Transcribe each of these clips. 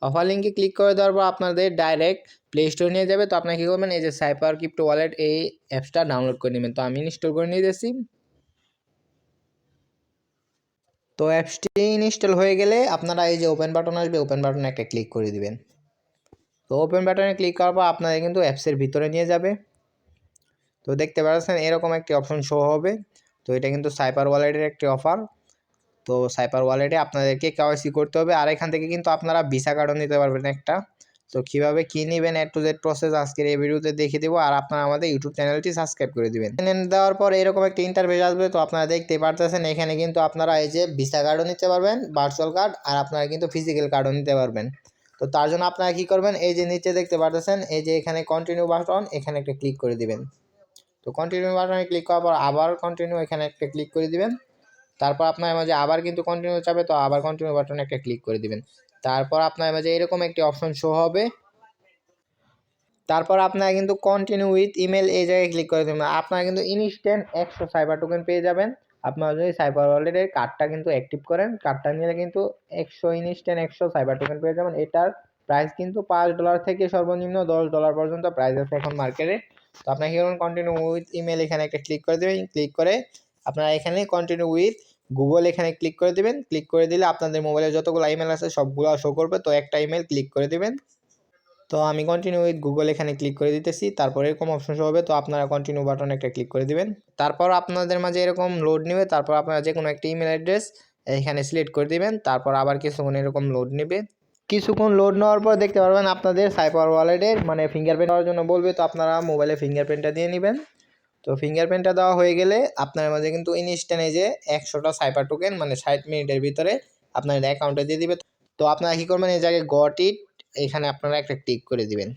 Offer লিঙ্কে click করে দেওয়ার পর আপনাদের ডাইরেক্ট প্লে স্টোর নিয়ে যাবে। তো আপনারা কী করবেন, এই যে সাইপার ক্রিপ্টো ওয়ালেট এই অ্যাপসটা ডাউনলোড করে নেবেন। তো আমি ইনস্টল করে নিয়ে যাচ্ছি। তো অ্যাপসটি ইনস্টল হয়ে গেলে আপনারা এই যে ওপেন বাটন আসবে, ওপেন বাটনে একটা ক্লিক করে দিবেন। তো ওপেন বাটনে ক্লিক করার পর আপনাদের কিন্তু অ্যাপসের ভিতরে নিয়ে যাবে। তো দেখতে পাচ্ছেন এরকম একটি অপশন শো হবে। তো এটা কিন্তু সাইপার ওয়ালেটের একটি অফার। তো সাইপার ওয়ালেটে আপনাদেরকে কেওয়াইসি করতে হবে, আর এখান থেকে কিন্তু আপনারা ভিসা কার্ডও নিতে পারবেন একটা। তো কীভাবে কী নেবেন A to Z প্রসেস আজকের এই ভিডিওতে দেখিয়ে দেবো। আর আপনারা আমাদের ইউটিউব চ্যানেলটি সাবস্ক্রাইব করে দিবেন। দেওয়ার পর এরকম একটা ইন্টারফেস আসবে। তো আপনারা দেখতেই পারতেছেন এখানে কিন্তু আপনারা এই যে ভিসা কার্ডও নিতে পারবেন, ভার্চুয়াল কার্ড, আর আপনারা কিন্তু ফিজিক্যাল কার্ডও নিতে পারবেন। তো তার জন্য আপনারা কী করবেন, এই যে নিচে দেখতে পারতেছেন এই যে এখানে কন্টিনিউ বাটন, এখানে একটা ক্লিক করে দিবেন। তো কন্টিনিউ বাটনে ক্লিক করার পর আবার কন্টিনিউ এখানে একটা ক্লিক করে দিবেন। তারপর আপনার মাঝে আবার কিন্তু কন্টিনিউ চাবে, তো আবার কন্টিনিউ বাটনে একটা ক্লিক করে দিবেন। তারপর আপনার মাঝে এরকম একটি অপশন শো হবে। তারপর আপনারা কিন্তু কন্টিনিউ উইথ ইমেল এই জায়গায় ক্লিক করে দেবেন। আপনারা কিন্তু ইনস্ট্যান্ট 100 সাইবার টোকেন পেয়ে যাবেন। আপনারা যদি সাইবার ওয়ালেটের কার্ডটা কিন্তু অ্যাক্টিভ করেন, কার্ডটা নিলে কিন্তু 100 ইনস্ট্যান্ট 100 সাইবার টোকেন পেয়ে যাবেন। এটার প্রাইস কিন্তু $5 থেকে সর্বনিম্ন $10 পর্যন্ত প্রাইস আছে এখন মার্কেটে। তো আপনারা কি করবেন, কন্টিনিউ উইথ ইমেল এখানে একটা ক্লিক করে দেবেন। ক্লিক করে আপনারা এখানে কন্টিনিউ উইথ গুগল এখানে ক্লিক করে দেবেন। ক্লিক করে দিলে আপনাদের মোবাইলে যতগুলো ইমেল আছে সবগুলো শো করবে। তো একটা ইমেল ক্লিক করে দেবেন। তো আমি কন্টিনিউ উইথ গুগল এখানে ক্লিক করে দিতেছি। তারপর এরকম অপশন শো হবে। তো আপনারা কন্টিনিউ বাটনে একটা ক্লিক করে দিবেন। তারপর আপনাদের মাঝে এরকম লোড নেবে। তারপর আপনারা যে কোনো একটা ইমেল অ্যাড্রেস এখানে সিলেক্ট করে দিবেন। তারপর আবার কিছুক্ষণ এরকম লোড নেবে। কিছুক্ষণ লোড নেওয়ার পর দেখতে পারবেন আপনাদের সাইপার ওয়ালেটের মানে ফিঙ্গারপ্রিন্ট দেওয়ার জন্য বলবে। তো আপনারা মোবাইলে ফিঙ্গারপ্রিন্টটা দিয়ে নেবেন। তো ফিঙ্গারপ্রিন্টটা দেওয়া হয়ে গেলে আপনার মাঝে কিন্তু ইনস্ট্যান্ট এই যে 100টা সাইপার টোকেন মানে 60 মিনিটের ভিতরে আপনাদের অ্যাকাউন্টে দিয়ে দিবে। তো আপনারা কী করবেন, এই জায়গায় গট ইট এখানে আপনারা একটা ক্লিক করে দিবেন।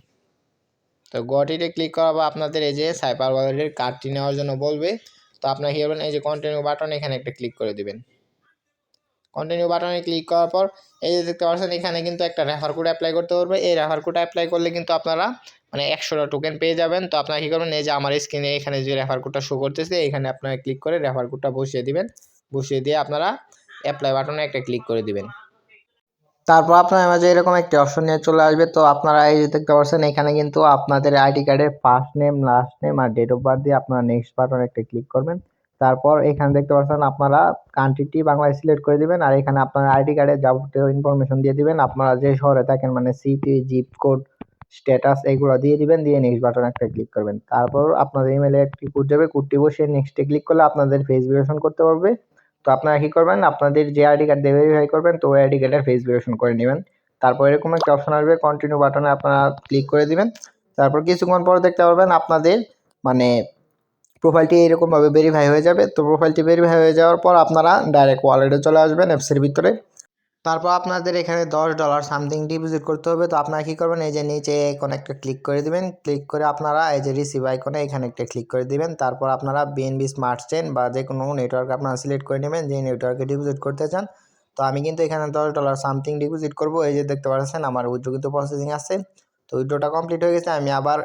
তো গট ইটে ক্লিক করার পর আপনাদের এই যে সাইপার ওয়ালেটের কার্ডটি নেওয়ার জন্য বলবে। তো আপনারা কী করবেন, এই যে কন্টিনিউ বাটন এখানে একটা ক্লিক করে দিবেন। কন্টিনিউ বাটনে ক্লিক করার পর এই যে দেখতে পাচ্ছেন এখানে কিন্তু একটা রেফার কোড অ্যাপ্লাই করতে পারবে। এই রেফার কোড অ্যাপ্লাই করলে কিন্তু আপনারা মানে 100টা টোকেন পেয়ে যাবেন। তো আপনারা কী করবেন, এই যে আমার স্ক্রিনে এখানে যে রেফার কোডটা শো করতেছে এখানে আপনারা ক্লিক করে রেফার কোডটা বসিয়ে দিবেন। বসিয়ে দিয়ে আপনারা অ্যাপ্লাই বাটনে একটা ক্লিক করে দিবেন। তারপর আপনার মাঝে এরকম একটি অপশন নিয়ে চলে আসবে। তো আপনারা এই যে দেখতে পাচ্ছেন এখানে কিন্তু আপনাদের আইডি কার্ডের ফার্স্ট নেম, লাস্ট নেম আর ডেট অফ বার্থ দিয়ে আপনারা নেক্সট বাটনে একটা ক্লিক করবেন। তারপর এখানে দেখতে পাচ্ছেন আপনারা কান্ট্রিটি বাংলায় সিলেক্ট করে দিবেন। আর এখানে আপনার আইডি কার্ডের যাবতীয় ইনফরমেশন দিয়ে দিবেন। আপনারা যে শহরে থাকেন মানে সিটি, জিপ কোড, স্ট্যাটাস এগুলো দিয়ে দিবেন। দিয়ে নেক্সট বাটনে একটা ক্লিক করবেন। তারপর আপনাদের ইমেলে একটি কোড যাবে। কোডটি বসিয়ে নেক্সটে ক্লিক করলে আপনাদের ফেস ভেরিফিকেশন করতে পারবে। তো আপনারা কি করবেন, আপনাদের যে আইডি কার্ড দিয়ে ভেরিফাই করবেন তো ওই আইডি কার্ডের ফেস ভেরিফিকেশন করে নেবেন। তারপর এরকম একটা অপশন আসবে, কন্টিনিউ বাটনে আপনারা ক্লিক করে দিবেন। তারপর কিছুক্ষণ পর দেখতে পারবেন আপনাদের মানে প্রোফাইলটি এরকমভাবে ভেরিফাই হয়ে যাবে। তো প্রোফাইলটি ভেরিফাই হয়ে যাওয়ার পর আপনারা ডাইরেক্ট ওয়ালেটে চলে আসবেন অ্যাপসের ভিতরে। তারপর আপনাদের এখানে $10 সামথিং ডিপোজিট করতে হবে। তো আপনারা কী করবেন, এই যে নিচে আইকনে একটা ক্লিক করে দিবেন। ক্লিক করে আপনারা এই যে রিসিভ আইকনে এখানে একটা ক্লিক করে দিবেন। তারপর আপনারা বিএনবি স্মার্ট চেইন বা যে কোনো নেটওয়ার্ক আপনারা সিলেক্ট করে নেবেন যে নেটওয়ার্কে ডিপোজিট করতে চান। তো আমি কিন্তু এখানে $10 সামথিং ডিপোজিট করব। এই যে দেখতে পাচ্ছেন আমার উইথড্র কিন্তু প্রসেসিং আছে। তো উইথড্রটা কমপ্লিট হয়ে গেছে। আমি আবার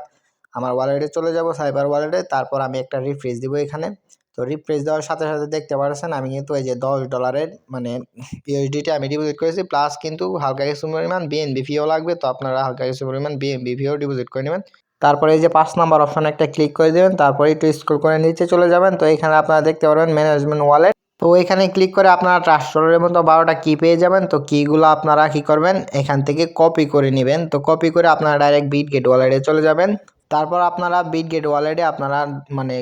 আমার ওয়ালেটে চলে যাব, সাইবার ওয়ালেটে। তারপর আমি একটা রিফ্রেশ দিব এখানে। তো রিফ্রেশ দেওয়ার সাথে সাথে দেখতে পাচ্ছেন আমি কিন্তু এই যে $10 মানে ইউএসডিটি আমি ডিপোজিট করেছি, প্লাস কিন্তু হালকা কিছু পরিমাণ বিএনবি ফিও লাগবে। তো আপনারা হালকা কিছু পরিমাণ বিএনবি ফিও ডিপোজিট করে নেবেন। তারপরে এই যে 5 নাম্বার অপশনে একটা ক্লিক করে দেবেন। তারপরে একটু স্ক্রল করে নিচে চলে যাবেন। তো এখানে আপনারা দেখতে পারবেন ম্যানেজমেন্ট ওয়ালেট। তো এখানে ক্লিক করে আপনারা ট্রাস্টরের মতো 12টা কি পেয়ে যাবেন। তো কিগুলো আপনারা কি করবেন, এখান থেকে কপি করে নেবেন। তো কপি করে আপনারা ডাইরেক্ট বিটগেট ওয়ালেটে চলে যাবেন। তারপর আপনারা বিটগেট ওয়ালেটে আপনারা মানে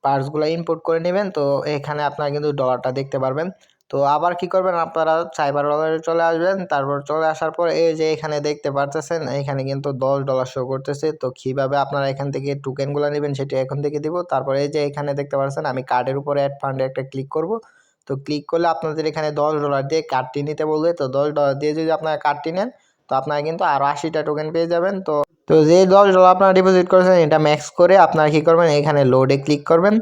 পার্টসগুলো ইম্পোর্ট করে নেবেন। তো এখানে আপনারা কিন্তু ডলারটা দেখতে পারবেন। তো আবার কি করবেন, আপনারা সাইবার ওয়ালেটে চলে আসবেন। তারপর চলে আসার পর এই যে এখানে দেখতে পারতেছেন এখানে কিন্তু $10 শো করতেছে। তো কীভাবে আপনারা এখান থেকে টোকেনগুলো নেবেন সেটা এখন থেকে দিব। তারপরে এই যে এখানে দেখতে পাচ্ছেন আমি কার্ডের উপরে অ্যাড ফান্ডে একটা ক্লিক করব। তো ক্লিক করলে আপনাদের এখানে $10 দিয়ে কার্ডটি নিতে বলবে। তো $10 দিয়ে যদি আপনারা কার্ডটি নেন তো আপনারা কিন্তু আরও 80টা টোকেন পেয়ে যাবেন। তো তো যে $10 আপনারা ডিপোজিট করেছেন এটা ম্যাক্স করে আপনারা কী করবেন, এখানে লোডে ক্লিক করবেন।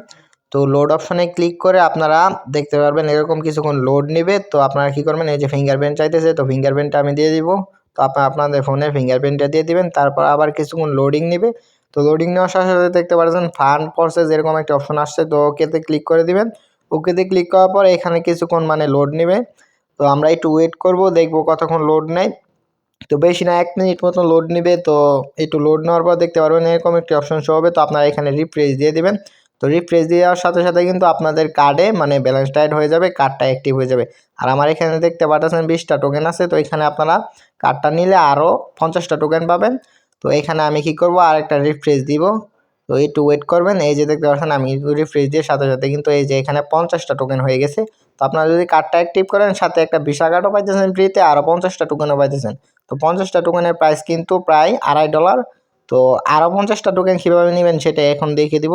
তো লোড অপশনে ক্লিক করে আপনারা দেখতে পারবেন এরকম কিছুক্ষণ লোড নেবে। তো আপনারা কী করবেন, এই যে ফিঙ্গারপ্রিন্ট চাইতেছে তো ফিঙ্গারপ্রিন্টটা আমি দিয়ে দিব। তো আপনাদের ফোনে ফিঙ্গারপ্রিন্টটা দিয়ে দিবেন। তারপর আবার কিছুক্ষণ লোডিং নেবে। তো লোডিং নেওয়ার সাথে সাথে দেখতে পাচ্ছেন ফান্ড প্রসেস এরকম একটা অপশন আসছে। তো ওকেতে ক্লিক করে দিবেন। ওকেতে ক্লিক করার পর এখানে কিছুক্ষণ মানে লোড নেবে। তো আমরা একটু ওয়েট করব, দেখব কতক্ষণ লোড নেয়। তো বেশি না 1 মিনিট মতো লোড নেবে। তো একটু লোড নেওয়ার পর দেখতে পারবেন এরকম একটি অপশন শো হবে। তো আপনারা এখানে রিফ্রেশ দিয়ে দিবেন। তো রিফ্রেশ দেওয়ার সাথে সাথে কিন্তু আপনাদের কার্ডে মানে ব্যালেন্সটা অ্যাড হয়ে যাবে, কার্ডটা অ্যাক্টিভ হয়ে যাবে। আর আমার এখানে দেখতে পাচ্ছেন 20টা টোকেন আছে। তো এখানে আপনারা কার্ডটা নিলে আরও 50টা টোকেন পাবেন। তো এখানে আমি কি করব, আরেকটা রিফ্রেশ দিব। তো একটু ওয়েট করবেন। এই যে দেখতে পাচ্ছেন আমি রিফ্রেশ দিয়ে সাথে সাথে কিন্তু এই যে এখানে 50টা টোকেন হয়ে গেছে। তো আপনারা যদি কার্ডটা অ্যাক্টিভ করেন সাথে একটা ভিসা কার্ডও পাইতেছেন ফ্রিতে, আরও 50টা টোকেনও পাইতেছেন। তো 50টা টোকেনের প্রাইস কিন্তু প্রায় $2.5। তো আরও 50টা টোকেন কীভাবে নেবেন সেটা এখন দেখিয়ে দিব।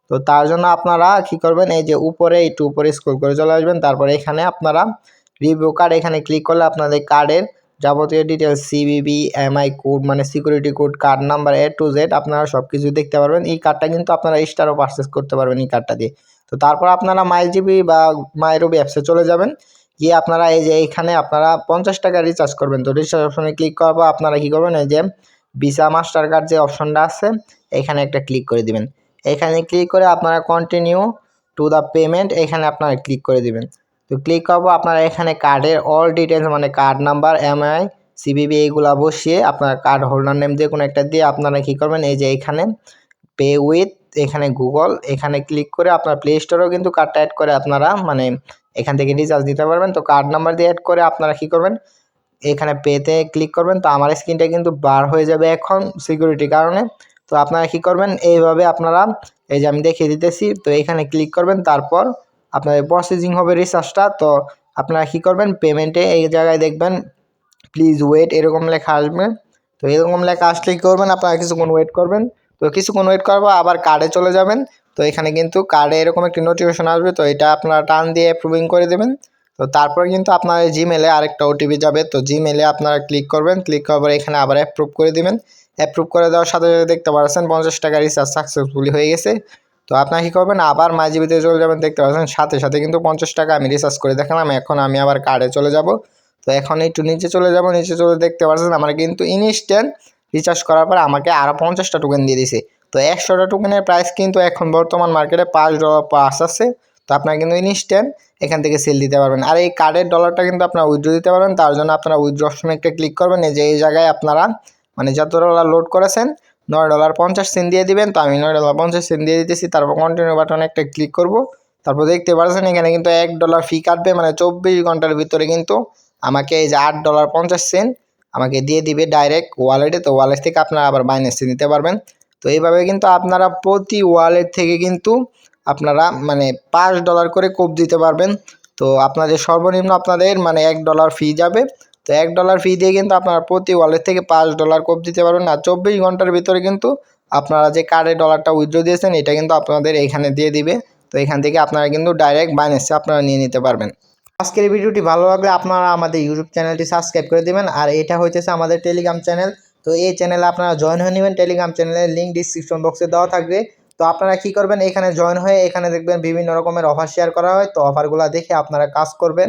তো তার জন্য আপনারা কী করবেন, এই যে উপরে একটু উপরে স্ক্রল করে চলে আসবেন। তারপরে এখানে আপনারা রিভিউ কার্ড এখানে ক্লিক করলে আপনাদের কার্ডের যাবতীয় ডিটেলস সিবিবি এমআই কোড মানে security code card number A to Z আপনারা সব কিছু দেখতে পারবেন। এই কার্ডটা কিন্তু আপনারা স্টারও পারচেস করতে পারবেন এই কার্ডটা দিয়ে। তো তারপর আপনারা মাইজিবি বা মাইরবি অ্যাপসে চলে যাবেন। গিয়ে আপনারা এই যে এখানে আপনারা 50 টাকা রিচার্জ করবেন। তো রিচার্জ অপশনে ক্লিক করার পর আপনারা কী করবেন, এই যে ভিসা মাস্টার কার্ড যে অপশনটা আছে এখানে একটা ক্লিক করে দিবেন। এখানে ক্লিক করে আপনারা কন্টিনিউ টু দ্য পেমেন্ট এখানে আপনারা ক্লিক করে দিবেন। তো ক্লিক করবো আপনারা এখানে কার্ডের অল ডিটেলস মানে কার্ড নাম্বার এমআই সিবিবি এইগুলা বসিয়ে আপনার কার্ড হোল্ডার নেম যে কোনো একটা দিয়ে আপনারা কী করবেন, এই যে এখানে পে উইথ এখানে গুগল এখানে ক্লিক করে আপনার প্লে স্টোরেও কিন্তু কার্ডটা অ্যাড করে আপনারা মানে এখান থেকে রিচার্জ দিতে পারবেন। তো কার্ড নাম্বার দিয়ে অ্যাড করে আপনারা কী করবেন, এখানে পেতে ক্লিক করবেন। তো আমার স্ক্রিনটা কিন্তু বার হয়ে যাবে এখন সিকিউরিটির কারণে। তো আপনারা কী করবেন, এইভাবে আপনারা এই যে আমি দেখিয়ে দিতেছি। তো এখানে ক্লিক করবেন, তারপর আপনাদের প্রসেসিং হবে রিচার্জটা। তো আপনারা কী করবেন, পেমেন্টে এই জায়গায় দেখবেন প্লিজ ওয়েট এরকম লেখা আসবে। তো এরকম লেখা আসলেই করবেন আপনারা কিছুক্ষণ ওয়েট করবেন। তো কিছুক্ষণ ওয়েট করবো আবার কার্ডে চলে যাবেন। তো এখানে কিন্তু কার্ডে এরকম একটি নোটিফিকেশন আসবে। তো এটা আপনারা টান দিয়ে অ্যাপ্রুভিং করে দেবেন। তো তারপর কিন্তু আপনার জিমেলে আরেকটা ওটিপি যাবে। তো জিমেলে আপনারা ক্লিক করবেন, ক্লিক করার পর এখানে আবার অ্যাপ্রুভ করে দেবেন। অ্যাপ্রুভ করে দেওয়ার সাথে সাথে দেখতে পাচ্ছেন 50 টাকা রিচার্জ সাকসেসফুলি হয়ে গেছে। তো আপনারা কী করবেন, আবার মাইজিবিতে চলে যাবেন। দেখতে পাচ্ছেন সাথে সাথে কিন্তু 50 টাকা আমি রিচার্জ করে দেখালাম। এখন আমি আবার কার্ডে চলে যাব। তো এখন একটু নিচে চলে যাব, নিচে চলে দেখতে পাচ্ছেন আমার কিন্তু ইনস্ট্যান্ট রিচার্জ করার পর আমাকে আরও 50টা টোকেন দিয়ে দিছে। তো 100টা টোকেনের প্রাইস কিন্তু এখন বর্তমান মার্কেটে $5+ আছে। তো আপনারা কিন্তু ইনস্ট্যান্ট এখান থেকে সেল দিতে পারবেন। আর এই কার্ডের ডলারটা কিন্তু আপনারা উইথড্র দিতে পারবেন। তার জন্য আপনারা উইথড্র অপশনে একটা ক্লিক করবেন। এই যে এই জায়গায় আপনারা মানে যত ডলার লোড করেছেন $9.50 দিয়ে দিবেন। তো আমি $9.50 দিয়ে দিতেছি। তারপর কন্টিনিউ বাটনে একটা ক্লিক করব। তারপর দেখতে পাচ্ছেন এখানে কিন্তু $1 ফি কাটবে, মানে 24 ঘন্টার ভিতরে কিন্তু আমাকে এই যে $8.50 আমাকে দিয়ে দিবে ডাইরেক্ট ওয়ালেটে। তো ওয়ালেট থেকে আপনারা আবার বাইন্যান্সে নিতে পারবেন। তো এইভাবে কিন্তু আপনারা প্রতি ওয়ালেট থেকে কিন্তু আপনারা মানে $5 করে কোপ দিতে পারবেন। তো আপনাদের সর্বনিম্ন আপনাদের মানে $1 ফি যাবে। তো $1 ফি দিয়ে কিন্তু আপনারা প্রতি ওয়ালেট থেকে $5 কোপ দিতে পারবেন। আর 24 ঘন্টার ভিতরে কিন্তু আপনারা যে কার্ডে ডলারটা উইথড্র দিয়েছেন এটা কিন্তু আপনাদের এখানে দিয়ে দিবে। তো এখান থেকে আপনারা কিন্তু ডাইরেক্ট বাইন্যান্সে আপনারা নিয়ে নিতে পারবেন। আজকের এই ভিডিওটি ভালো লাগলে আপনারা আমাদের ইউটিউব চ্যানেলটি সাবস্ক্রাইব করে দেবেন। আর এটা হইতেছে আমাদের টেলিগ্রাম চ্যানেল। তো এই চ্যানেলে আপনারা জয়েন হয়ে নেবেন। টেলিগ্রাম চ্যানেলের লিঙ্ক ডিসক্রিপশন বক্সে দেওয়া থাকবে। তো আপনারা কী করবেন, এখানে জয়েন হয়ে এখানে দেখবেন বিভিন্ন রকমের অফার শেয়ার করা হয়। তো অফারগুলো দেখে আপনারা কাজ করবেন।